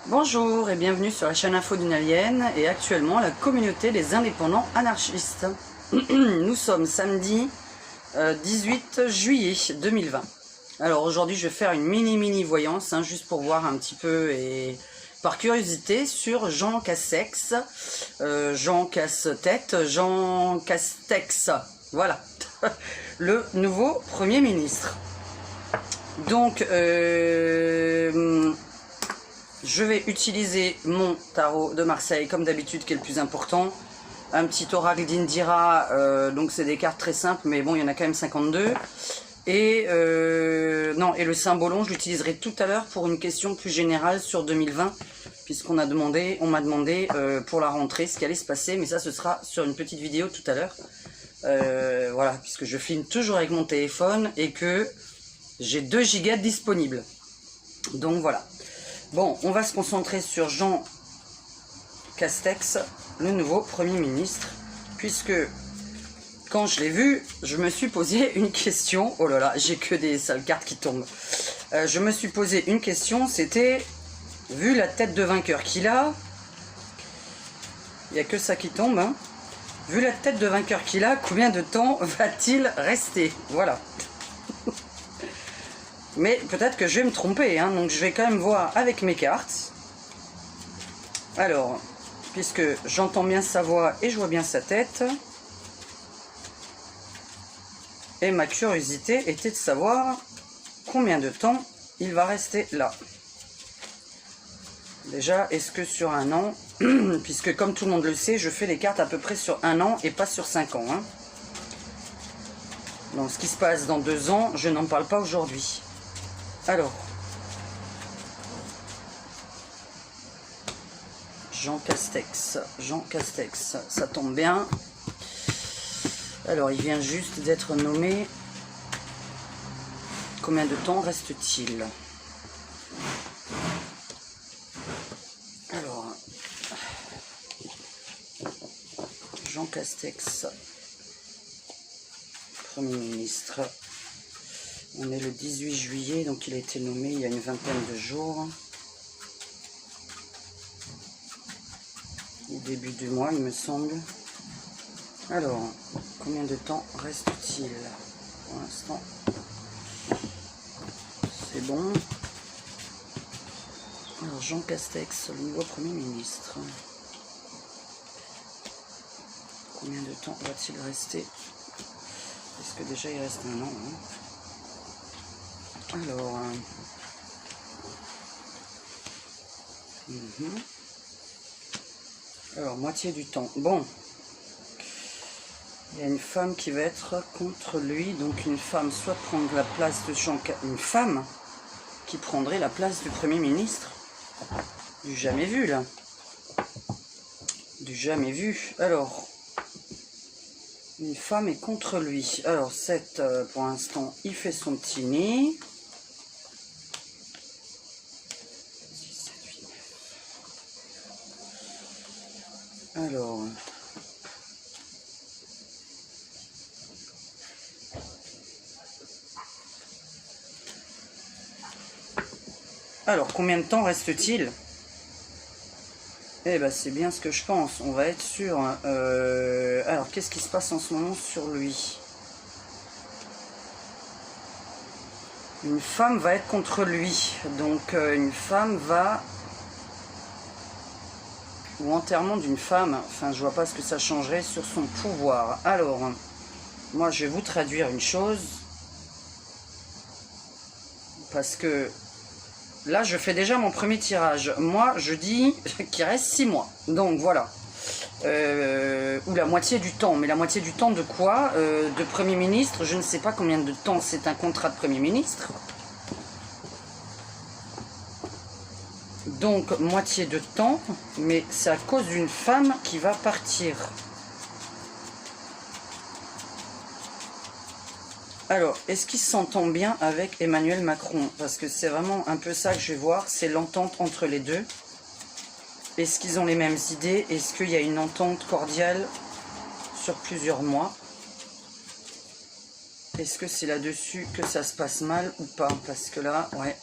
Bonjour et bienvenue sur la chaîne Info d'une Alien et actuellement la communauté des indépendants anarchistes. Nous sommes samedi 18 juillet 2020. Alors aujourd'hui je vais faire une mini voyance, juste pour voir un petit peu et par curiosité sur Jean Castex, Jean Casse-Tête, Jean Castex, voilà, le nouveau Premier ministre. Donc je vais utiliser mon tarot de Marseille comme d'habitude qui est le plus important. Un petit oracle d'Indira, donc c'est des cartes très simples mais bon il y en a quand même 52. Et le symbolon je l'utiliserai tout à l'heure pour une question plus générale sur 2020 puisqu'on m'a demandé pour la rentrée ce qui allait se passer, mais ça ce sera sur une petite vidéo tout à l'heure. Voilà, puisque je filme toujours avec mon téléphone et que j'ai 2 gigas disponibles. Donc voilà. Bon, on va se concentrer sur Jean Castex, le nouveau Premier ministre, puisque quand je l'ai vu, je me suis posé une question. Oh là là, j'ai que des sales cartes qui tombent. Je me suis posé une question, c'était, vu la tête de vainqueur qu'il a, il n'y a que ça qui tombe, hein. Vu la tête de vainqueur qu'il a, combien de temps va-t-il rester? Voilà. Mais peut-être que je vais me tromper, donc je vais quand même voir avec mes cartes. Alors, puisque j'entends bien sa voix et je vois bien sa tête. Et ma curiosité était de savoir combien de temps il va rester là. Déjà, est-ce que sur un an, puisque comme tout le monde le sait, je fais les cartes à peu près sur un an et pas sur 5 ans. Donc ce qui se passe dans 2 ans, je n'en parle pas aujourd'hui. Alors, Jean Castex, ça tombe bien. Alors, il vient juste d'être nommé. Combien de temps reste-t-il? Alors, Jean Castex, Premier ministre. On est le 18 juillet, donc il a été nommé il y a une vingtaine de jours. Au début du mois, il me semble. Alors, combien de temps reste-t-il? Pour l'instant, c'est bon. Alors, Jean Castex, le nouveau Premier ministre. Combien de temps va-t-il rester? Parce que déjà, il reste un an. Alors, alors, moitié du temps. Bon, il y a une femme qui va être contre lui, donc une femme soit prendre la place de Jean, une femme qui prendrait la place du Premier ministre. Du jamais vu là. Du jamais vu. Alors, une femme est contre lui. Alors, pour l'instant, il fait son petit nid. Alors, combien de temps reste-t-il? Eh ben, c'est bien ce que je pense. On va être sûr. Alors, qu'est-ce qui se passe en ce moment sur lui? Une femme va être contre lui. Donc, une femme va... Ou enterrement d'une femme. Enfin, je vois pas ce que ça changerait sur son pouvoir. Alors, moi, je vais vous traduire une chose. Parce que... Là, je fais déjà mon premier tirage. Moi, je dis qu'il reste 6 mois. Donc, voilà. Ou la moitié du temps. Mais la moitié du temps de quoi? De Premier ministre. Je ne sais pas combien de temps c'est un contrat de Premier ministre. Donc, moitié de temps. Mais c'est à cause d'une femme qui va partir. Alors, est-ce qu'il s'entend bien avec Emmanuel Macron? Parce que c'est vraiment un peu ça que je vais voir, c'est l'entente entre les deux. Est-ce qu'ils ont les mêmes idées? Est-ce qu'il y a une entente cordiale sur plusieurs mois? Est-ce que c'est là-dessus que ça se passe mal ou pas? Parce que là, ouais,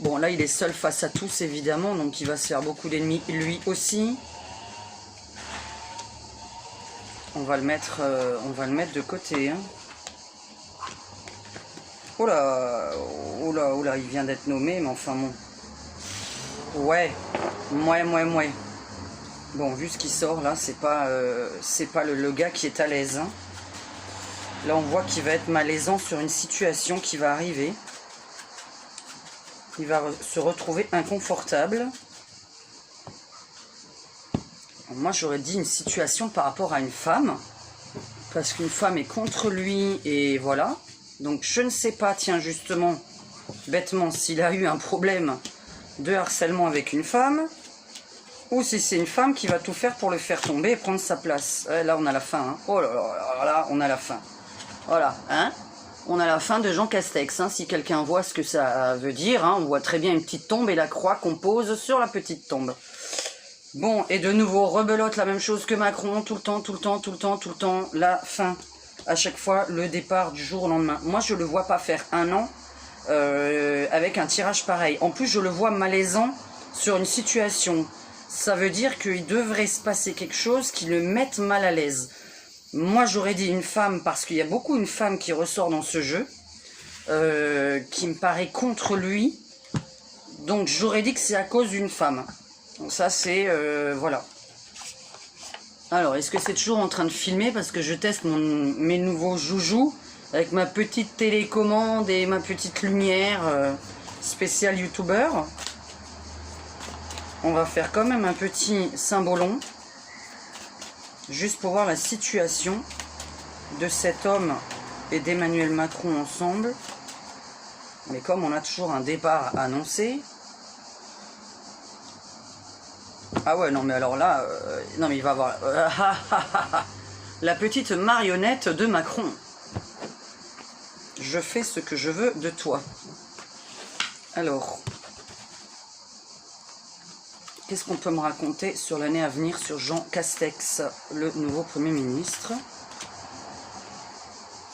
Bon, là, il est seul face à tous, évidemment, donc il va se faire beaucoup d'ennemis, lui aussi. On va le mettre de côté. Hein. Oh là, oh là, oh là, il vient d'être nommé, mais enfin bon. Ouais. Bon, vu ce qui sort là, c'est pas le gars qui est à l'aise. Hein. Là, on voit qu'il va être malaisant sur une situation qui va arriver. Il va se retrouver inconfortable. Moi, j'aurais dit une situation par rapport à une femme. Parce qu'une femme est contre lui et voilà. Donc, je ne sais pas, tiens, justement, bêtement, s'il a eu un problème de harcèlement avec une femme. Ou si c'est une femme qui va tout faire pour le faire tomber et prendre sa place. Là, on a la fin. Hein. Oh là là, là, on a la fin. Voilà, hein. On a la fin de Jean Castex. Hein. Si quelqu'un voit ce que ça veut dire, hein, on voit très bien une petite tombe et la croix qu'on pose sur la petite tombe. Bon, et de nouveau, rebelote, la même chose que Macron, tout le temps, la fin. À chaque fois, le départ du jour au lendemain. Moi, je ne le vois pas faire un an avec un tirage pareil. En plus, je le vois malaisant sur une situation. Ça veut dire qu'il devrait se passer quelque chose qui le mette mal à l'aise. Moi, j'aurais dit une femme, parce qu'il y a beaucoup une femme qui ressort dans ce jeu, qui me paraît contre lui. Donc, j'aurais dit que c'est à cause d'une femme. Donc ça, c'est... voilà. Alors, est-ce que c'est toujours en train de filmer? Parce que je teste mes nouveaux joujoux avec ma petite télécommande et ma petite lumière spéciale youtubeur. On va faire quand même un petit symbolon. Juste pour voir la situation de cet homme et d'Emmanuel Macron ensemble. Mais comme on a toujours un départ annoncé... Ah ouais, non mais alors là... non mais il va avoir... la petite marionnette de Macron. Je fais ce que je veux de toi. Alors... Qu'est-ce qu'on peut me raconter sur l'année à venir sur Jean Castex, le nouveau Premier ministre?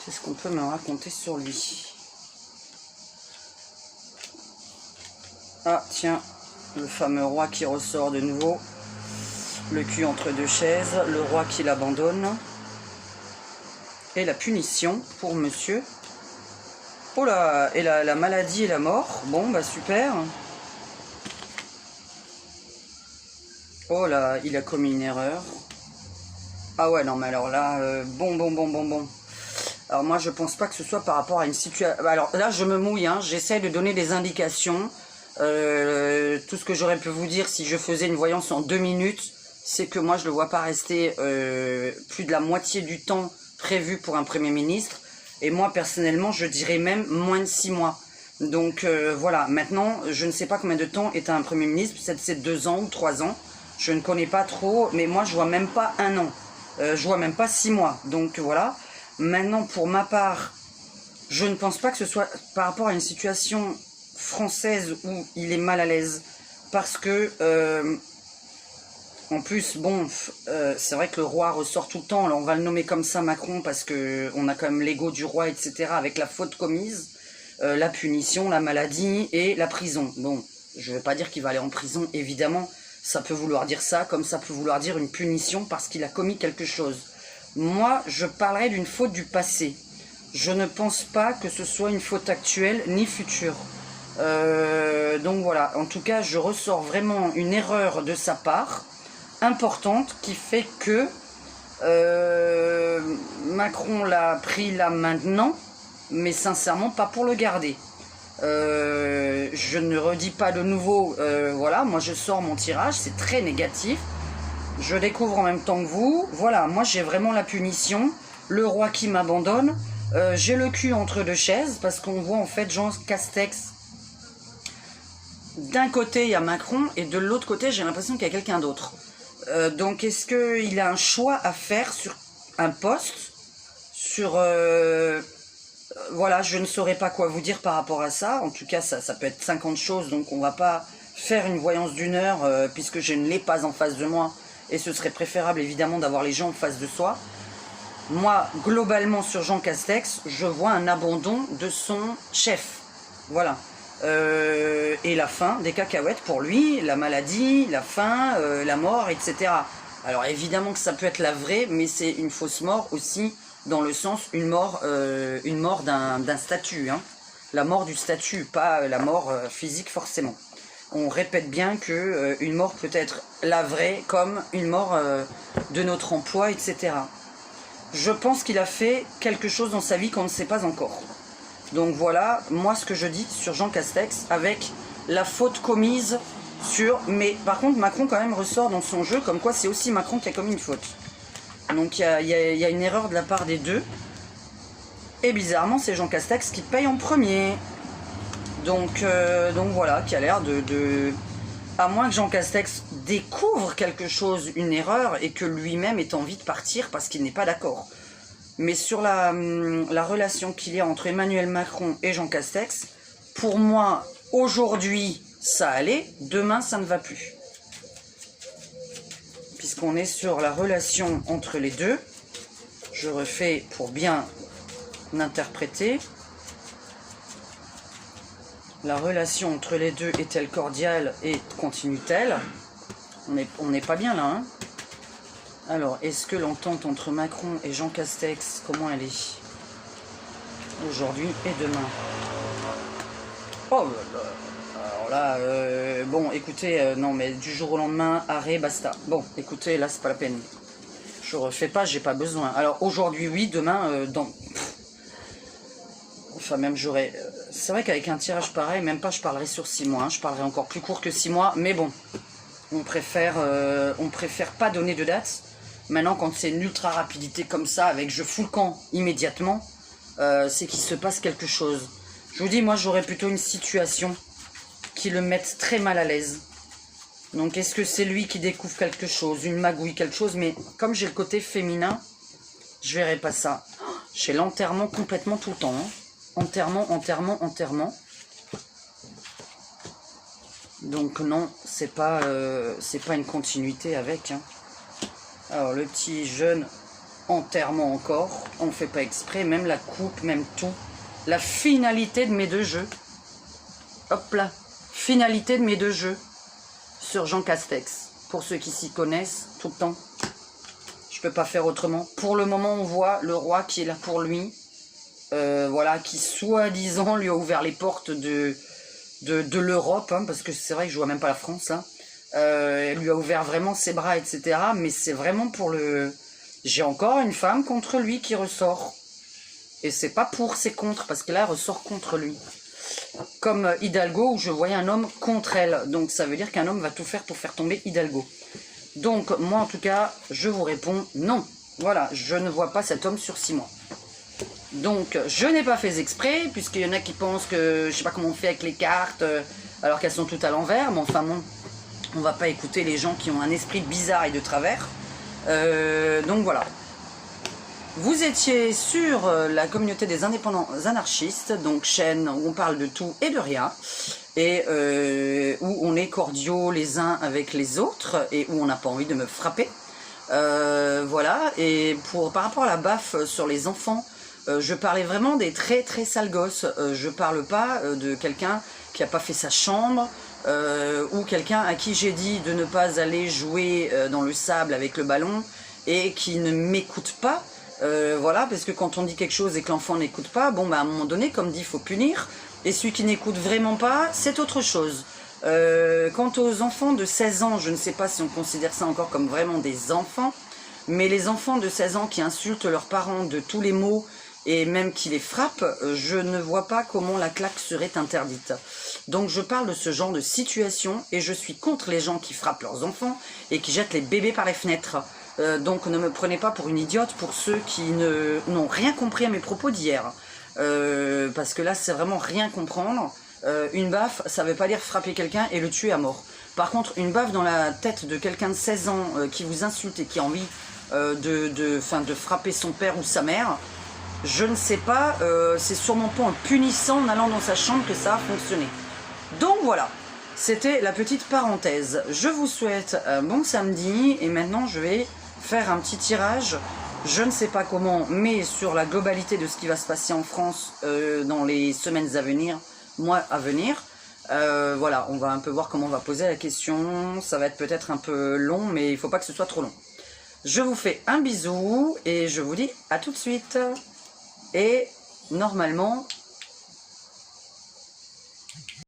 Qu'est-ce qu'on peut me raconter sur lui? Ah, tiens, le fameux roi qui ressort de nouveau. Le cul entre deux chaises, le roi qui l'abandonne. Et la punition pour monsieur. Oh là, et la maladie et la mort. Bon, bah super. Oh là, il a commis une erreur. Ah ouais, non, mais alors là, bon. Alors moi, je pense pas que ce soit par rapport à une situation... Alors là, je me mouille, hein, j'essaie de donner des indications. Tout ce que j'aurais pu vous dire si je faisais une voyance en 2 minutes, c'est que moi, je ne le vois pas rester plus de la moitié du temps prévu pour un Premier ministre. Et moi, personnellement, je dirais même moins de 6 mois. Donc voilà, maintenant, je ne sais pas combien de temps est un Premier ministre, peut-être c'est 2 ans ou 3 ans. Je ne connais pas trop, mais moi je vois même pas 1 an. Je vois même pas 6 mois. Donc voilà. Maintenant, pour ma part, je ne pense pas que ce soit par rapport à une situation française où il est mal à l'aise. Parce que, en plus, bon, c'est vrai que le roi ressort tout le temps. Alors on va le nommer comme ça, Macron, parce qu'on a quand même l'ego du roi, etc. Avec la faute commise, la punition, la maladie et la prison. Bon, je ne veux pas dire qu'il va aller en prison, évidemment. Ça peut vouloir dire ça, comme ça peut vouloir dire une punition parce qu'il a commis quelque chose. Moi, je parlerai d'une faute du passé. Je ne pense pas que ce soit une faute actuelle ni future. Donc voilà, en tout cas, je ressors vraiment une erreur de sa part, importante, qui fait que Macron l'a pris là maintenant, mais sincèrement pas pour le garder. Je ne redis pas de nouveau, voilà, moi je sors mon tirage, c'est très négatif, je découvre en même temps que vous, voilà, moi j'ai vraiment la punition, le roi qui m'abandonne, j'ai le cul entre deux chaises, parce qu'on voit en fait Jean Castex, d'un côté il y a Macron, et de l'autre côté j'ai l'impression qu'il y a quelqu'un d'autre, donc est-ce qu'il a un choix à faire sur un poste, sur... voilà, je ne saurais pas quoi vous dire par rapport à ça. En tout cas, ça peut être 50 choses, donc on va pas faire une voyance d'1 heure, puisque je ne l'ai pas en face de moi. Et ce serait préférable, évidemment, d'avoir les gens en face de soi. Moi, globalement, sur Jean Castex, je vois un abandon de son chef. Voilà. et la faim, des cacahuètes pour lui, la maladie, la faim, la mort, etc. Alors évidemment que ça peut être la vraie, mais c'est une fausse mort aussi, dans le sens une mort d'un statut, hein. La mort du statut, pas la mort physique forcément. On répète bien que une mort peut être la vraie, comme une mort de notre emploi, etc. Je pense qu'il a fait quelque chose dans sa vie qu'on ne sait pas encore. Donc voilà, moi ce que je dis sur Jean Castex, avec la faute commise sur... Mais par contre, Macron quand même ressort dans son jeu, comme quoi c'est aussi Macron qui a commis une faute. Donc il y a une erreur de la part des deux. Et bizarrement, c'est Jean Castex qui paye en premier. Donc voilà, qui a l'air de... À moins que Jean Castex découvre quelque chose, une erreur, et que lui-même ait envie de partir parce qu'il n'est pas d'accord. Mais sur la relation qu'il y a entre Emmanuel Macron et Jean Castex, pour moi, aujourd'hui, ça allait, demain, ça ne va plus. Puisqu'on est sur la relation entre les deux, je refais pour bien interpréter. La relation entre les deux est-elle cordiale et continue-t-elle? On n'est pas bien là, hein? Alors, est-ce que l'entente entre Macron et Jean Castex, comment elle est aujourd'hui et demain? Oh là là. Alors là, bon, écoutez, non mais du jour au lendemain, arrêt, basta. Bon, écoutez, là c'est pas la peine. Je refais pas, j'ai pas besoin. Alors aujourd'hui oui, demain, enfin même j'aurais... C'est vrai qu'avec un tirage pareil, même pas je parlerai sur 6 mois, hein, je parlerai encore plus court que 6 mois, mais bon, on préfère pas donner de date. Maintenant, quand c'est une ultra rapidité comme ça, avec je fous le camp immédiatement, c'est qu'il se passe quelque chose. Je vous dis, moi, j'aurais plutôt une situation qui le mette très mal à l'aise. Donc, est-ce que c'est lui qui découvre quelque chose, une magouille, quelque chose? Mais comme j'ai le côté féminin, je verrai pas ça. J'ai l'enterrement complètement tout le temps. Hein. Enterrement, enterrement, enterrement. Donc non, c'est pas une continuité avec. Hein. Alors le petit jeune enterrement encore, on fait pas exprès, même la coupe, même tout. La finalité de mes deux jeux. Hop là, finalité de mes deux jeux sur Jean Castex. Pour ceux qui s'y connaissent, tout le temps. Je peux pas faire autrement. Pour le moment, on voit le roi qui est là pour lui. Voilà, qui soi-disant lui a ouvert les portes de l'Europe, hein, parce que c'est vrai que je vois même pas la France, hein. Elle lui a ouvert vraiment ses bras, etc. Mais c'est vraiment pour le... J'ai encore une femme contre lui qui ressort. Et c'est pas pour, c'est contre, parce que là, elle ressort contre lui. Comme Hidalgo, où je voyais un homme contre elle. Donc ça veut dire qu'un homme va tout faire pour faire tomber Hidalgo. Donc moi, en tout cas, je vous réponds non. Voilà, je ne vois pas cet homme sur 6 mois. Donc je n'ai pas fait exprès, puisqu'il y en a qui pensent que je sais pas comment on fait avec les cartes, alors qu'elles sont toutes à l'envers, mais enfin bon, on va pas écouter les gens qui ont un esprit bizarre et de travers. Donc voilà. Vous étiez sur la communauté des indépendants anarchistes, donc chaîne où on parle de tout et de rien, et où on est cordiaux les uns avec les autres, et où on n'a pas envie de me frapper. Voilà, et par rapport à la baffe sur les enfants, je parlais vraiment des très très sales gosses. Je parle pas de quelqu'un qui n'a pas fait sa chambre, ou quelqu'un à qui j'ai dit de ne pas aller jouer dans le sable avec le ballon et qui ne m'écoute pas. Voilà, parce que quand on dit quelque chose et que l'enfant n'écoute pas, bon bah à un moment donné, comme dit, il faut punir. Et celui qui n'écoute vraiment pas, c'est autre chose. Quant aux enfants de 16 ans, je ne sais pas si on considère ça encore comme vraiment des enfants, mais les enfants de 16 ans qui insultent leurs parents de tous les mots, et même qui les frappent, je ne vois pas comment la claque serait interdite. Donc je parle de ce genre de situation, et je suis contre les gens qui frappent leurs enfants, et qui jettent les bébés par les fenêtres. Donc ne me prenez pas pour une idiote, pour ceux qui n'ont rien compris à mes propos d'hier. Parce que là, c'est vraiment rien comprendre. Une baffe, ça ne veut pas dire frapper quelqu'un et le tuer à mort. Par contre, une baffe dans la tête de quelqu'un de 16 ans qui vous insulte et qui a envie de frapper son père ou sa mère, je ne sais pas, c'est sûrement pas en punissant, en allant dans sa chambre que ça a fonctionné. Donc voilà, c'était la petite parenthèse. Je vous souhaite un bon samedi et maintenant je vais faire un petit tirage. Je ne sais pas comment, mais sur la globalité de ce qui va se passer en France dans les semaines à venir, mois à venir. Voilà, on va un peu voir comment on va poser la question. Ça va être peut-être un peu long, mais il ne faut pas que ce soit trop long. Je vous fais un bisou et je vous dis à tout de suite. Et normalement,